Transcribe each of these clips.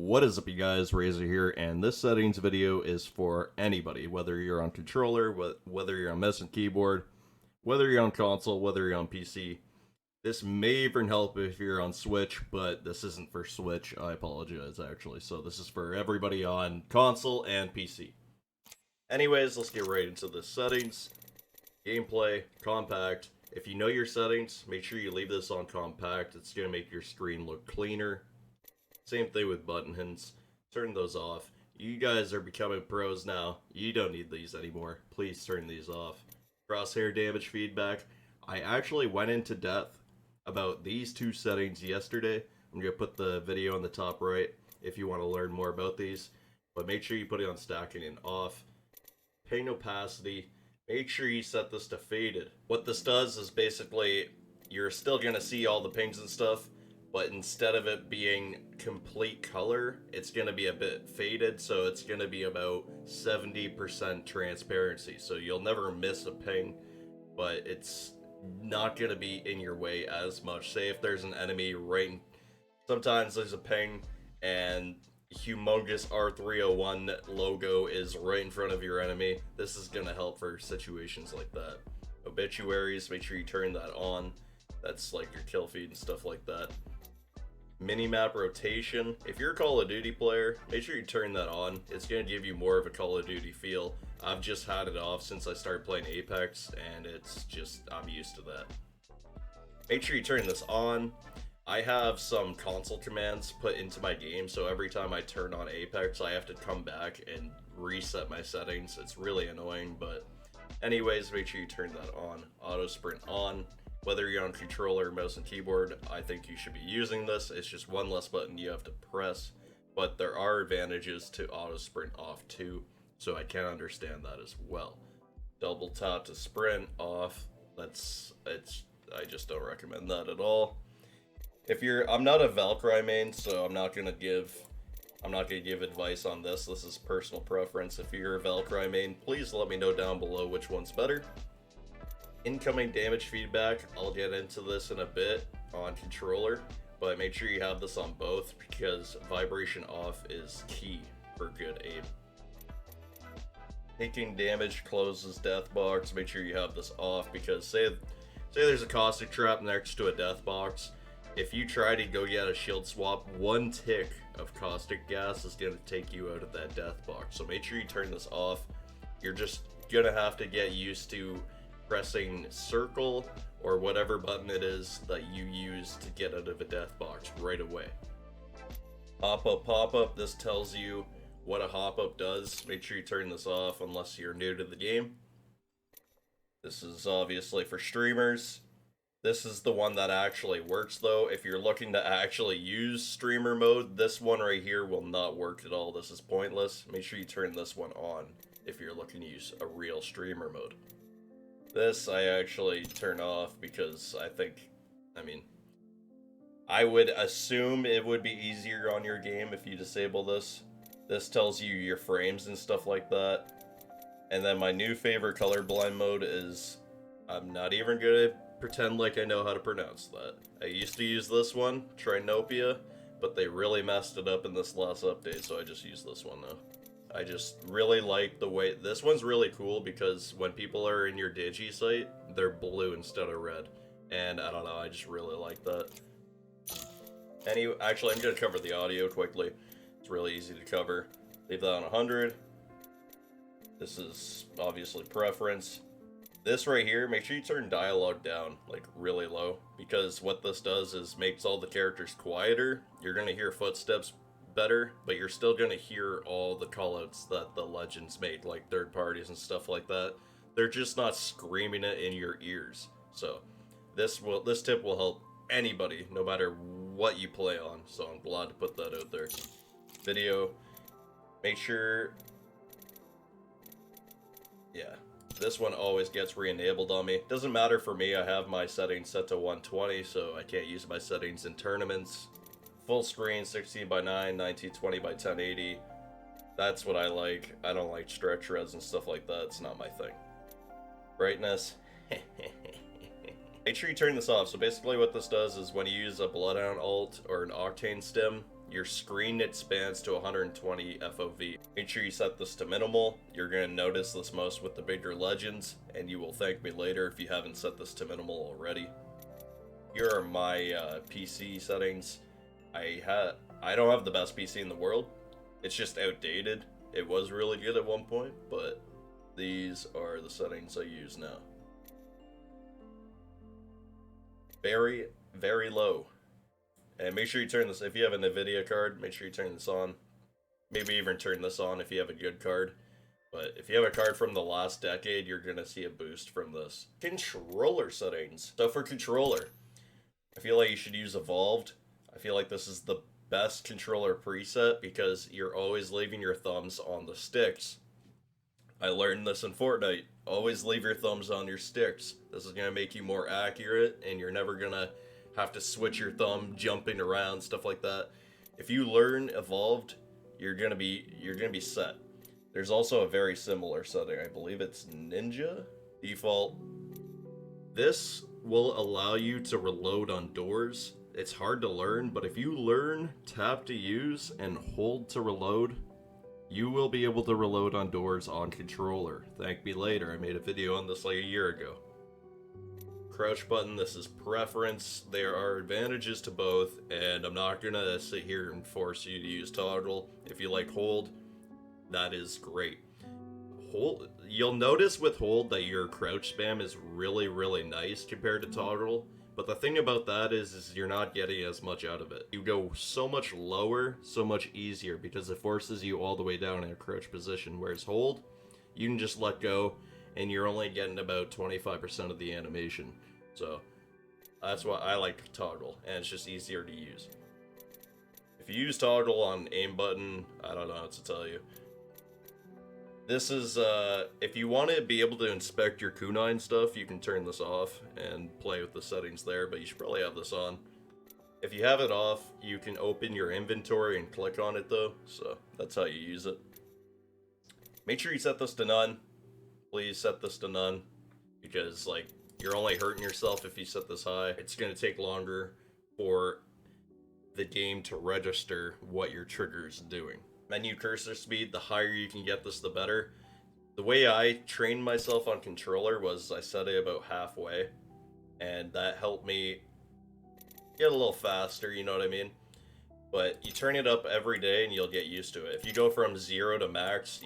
What is up, you guys? Razor here, and this settings video is for anybody, whether you're on controller, whether you're on mouse and keyboard, whether you're on console, whether you're on PC. This may even help if you're on Switch, but this isn't for Switch. I apologize, actually. So this is for everybody on console and PC. Anyways, let's get right into the settings. Gameplay, compact. If you know your settings, make sure you leave this on compact. It's going to make your screen look cleaner. Same thing with buttons. Turn those off. You guys are becoming pros now. You don't need these anymore. Please turn these off. Crosshair damage feedback. I actually went into depth about these two settings yesterday. I'm going to put the video on the top right if you want to learn more about these. But make sure you put it on stacking and off. Ping opacity. Make sure you set this to faded. What this does is basically you're still going to see all the pings and stuff, but instead of it being complete color, it's going to be a bit faded, so it's going to be about 70% transparency. So you'll never miss a ping, but it's not going to be in your way as much. Say if there's an enemy sometimes there's a ping and humongous R301 logo is right in front of your enemy. This is going to help for situations like that. Obituaries, make sure you turn that on. That's like your kill feed and stuff like that. Minimap rotation. If you're a Call of Duty player, make sure you turn that on. It's going to give you more of a Call of Duty feel. I've just had it off since I started playing Apex, and it's just, I'm used to that. Make sure you turn this on. I have some console commands put into my game, so every time I turn on Apex, I have to come back and reset my settings. It's really annoying, but anyways, make sure you turn that on. Auto sprint on. Whether you're on controller, mouse, and keyboard, I think you should be using this. It's just one less button you have to press, but there are advantages to auto sprint off too, so I can understand that as well. Double tap to sprint off. I just don't recommend that at all. I'm not a Valkyrie main, so I'm not gonna give advice on this. This is personal preference. If you're a Valkyrie main, please let me know down below which one's better. Incoming damage feedback, I'll get into this in a bit on controller, but make sure you have this on both because vibration off is key for good aim. Taking damage closes death box, make sure you have this off because say there's a caustic trap next to a death box. If you try to go get a shield swap, one tick of caustic gas is going to take you out of that death box. So make sure you turn this off. You're just going to have to get used to pressing circle or whatever button it is that you use to get out of a death box right away. Hop-up, pop-up, this tells you what a hop-up does. Make sure you turn this off unless you're new to the game. This is obviously for streamers. This is the one that actually works though. If you're looking to actually use streamer mode, this one right here will not work at all. This is pointless. Make sure you turn this one on if you're looking to use a real streamer mode. This I actually turn off because I would assume it would be easier on your game if you disable this. This tells you your frames and stuff like that. And then my new favorite colorblind mode is, I'm not even gonna pretend like I know how to pronounce that. I used to use this one, Trinopia, but they really messed it up in this last update, so I just use this one now. I just really like the way, this one's really cool because when people are in your digi site, they're blue instead of red. And I don't know, I just really like that. Actually, I'm going to cover the audio quickly. It's really easy to cover. Leave that on 100. This is obviously preference. This right here, make sure you turn dialogue down, like really low. Because what this does is makes all the characters quieter. You're going to hear footsteps better, but you're still going to hear all the callouts that the Legends made, like third parties and stuff like that. They're just not screaming it in your ears. So this tip will help anybody, no matter what you play on. So I'm glad to put that out there. Video, make sure, yeah, this one always gets re-enabled on me. Doesn't matter for me, I have my settings set to 120, so I can't use my settings in tournaments. Full screen, 16 by 9, 1920 by 1080. That's what I like. I don't like stretch res and stuff like that. It's not my thing. Brightness. Make sure you turn this off. So basically what this does is when you use a Bloodhound ult or an Octane stim, your screen expands to 120 FOV. Make sure you set this to minimal. You're going to notice this most with the bigger legends, and you will thank me later if you haven't set this to minimal already. Here are my PC settings. I don't have the best PC in the world. It's just outdated. It was really good at one point, but these are the settings I use now. Very, very low. And make sure you turn this, if you have a NVIDIA card, make sure you turn this on. Maybe even turn this on if you have a good card. But if you have a card from the last decade, you're going to see a boost from this. Controller settings. So for controller, I feel like you should use Evolved. I feel like this is the best controller preset because you're always leaving your thumbs on the sticks. I learned this in Fortnite. Always leave your thumbs on your sticks. This is going to make you more accurate, and you're never going to have to switch your thumb, jumping around, stuff like that. If you learn Evolved, you're gonna be set. There's also a very similar setting. I believe it's Ninja default. This will allow you to reload on doors. It's hard to learn, but if you learn tap to use and hold to reload, you will be able to reload on doors on controller. Thank me later. I made a video on this like a year ago. Crouch button, this is preference. There are advantages to both, and I'm not gonna sit here and force you to use toggle. If you like hold, that is great. Hold, you'll notice with hold that your crouch spam is really, really nice compared to toggle, but the thing about that is you're not getting as much out of it. You go so much lower, so much easier, because it forces you all the way down in a crouch position, whereas hold, you can just let go, and you're only getting about 25% of the animation. So that's why I like toggle, and it's just easier to use. If you use toggle on aim button, I don't know what to tell you. This is, if you want to be able to inspect your kunai stuff, you can turn this off and play with the settings there, but you should probably have this on. If you have it off, you can open your inventory and click on it though, so that's how you use it. Make sure you set this to none. Please set this to none, because like, you're only hurting yourself if you set this high. It's going to take longer for the game to register what your trigger is doing. Menu cursor speed, the higher you can get this, the better. The way I trained myself on controller was I set it about halfway, and that helped me get a little faster, you know what I mean? But you turn it up every day and you'll get used to it. If you go from 0 to max,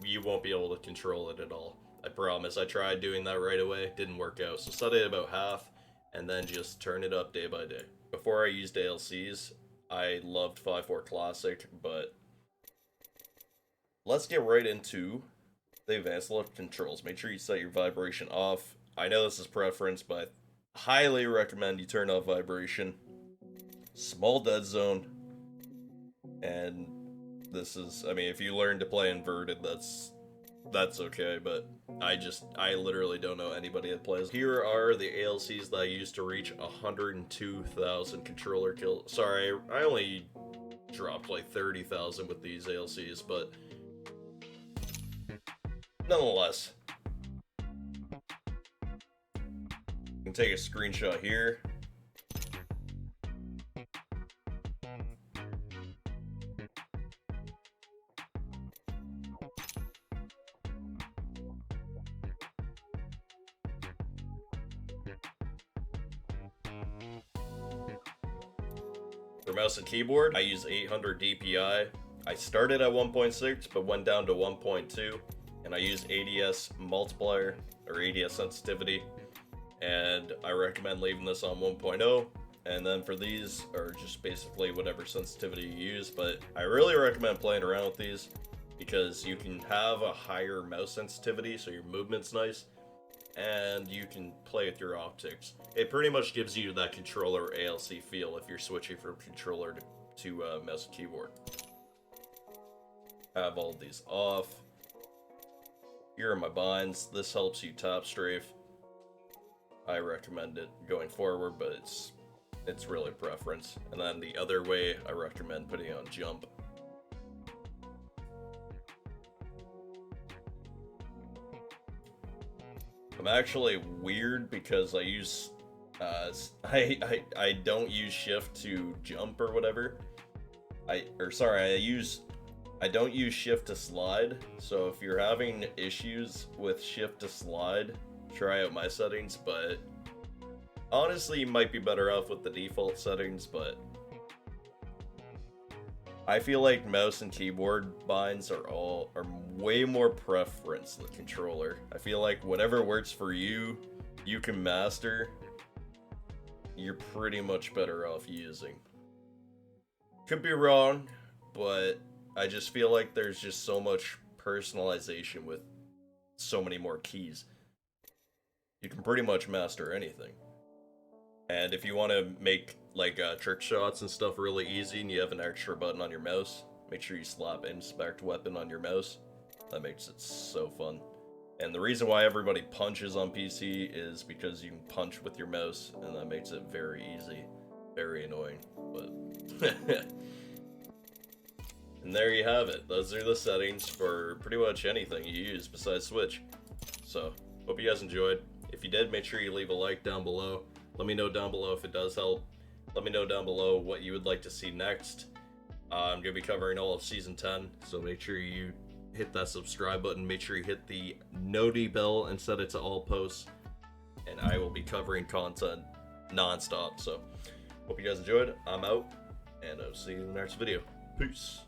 you won't be able to control it at all. I promise. I tried doing that right away, didn't work out. So set it about half, and then just turn it up day by day. Before I used ALCs, I loved 5.4 Classic, but let's get right into the advanced look controls. Make sure you set your vibration off. I know this is preference, but I highly recommend you turn off vibration. Small dead zone. And this is, I mean, if you learn to play inverted, that's okay, but I literally don't know anybody that plays. Here are the ALCs that I used to reach 102,000 controller kills. Sorry, I only dropped like 30,000 with these ALCs, but nonetheless. You can take a screenshot here. For mouse and keyboard, I use 800 DPI. I started at 1.6, but went down to 1.2, and I use ADS multiplier, or ADS sensitivity, and I recommend leaving this on 1.0, and then for these, or just basically whatever sensitivity you use, but I really recommend playing around with these, because you can have a higher mouse sensitivity, so your movement's nice, and you can play with your optics. It pretty much gives you that controller ALC feel if you're switching from controller to mouse and keyboard. I have all of these off. Here are my binds. This helps you tap strafe. I recommend it going forward, but it's really preference. And then the other way, I recommend putting on jump. I'm actually weird because I use I don't use shift to jump or whatever. I don't use shift to slide. So if you're having issues with shift to slide, try out my settings, but honestly, you might be better off with the default settings, but I feel like mouse and keyboard binds are way more preference than the controller. I feel like whatever works for you, you can master. You're pretty much better off using. Could be wrong, but I just feel like there's just so much personalization with so many more keys. You can pretty much master anything. And if you want to make like trick shots and stuff really easy and you have an extra button on your mouse, make sure you slap inspect weapon on your mouse. That makes it so fun. And the reason why everybody punches on PC is because you can punch with your mouse, and that makes it very easy. Very annoying, but... And there you have it. Those are the settings for pretty much anything you use besides Switch. So, hope you guys enjoyed. If you did, make sure you leave a like down below. Let me know down below if it does help. Let me know down below what you would like to see next. I'm going to be covering all of Season 10, so make sure you hit that subscribe button. Make sure you hit the noti bell and set it to all posts. And I will be covering content non-stop. So, hope you guys enjoyed. I'm out, and I'll see you in the next video. Peace.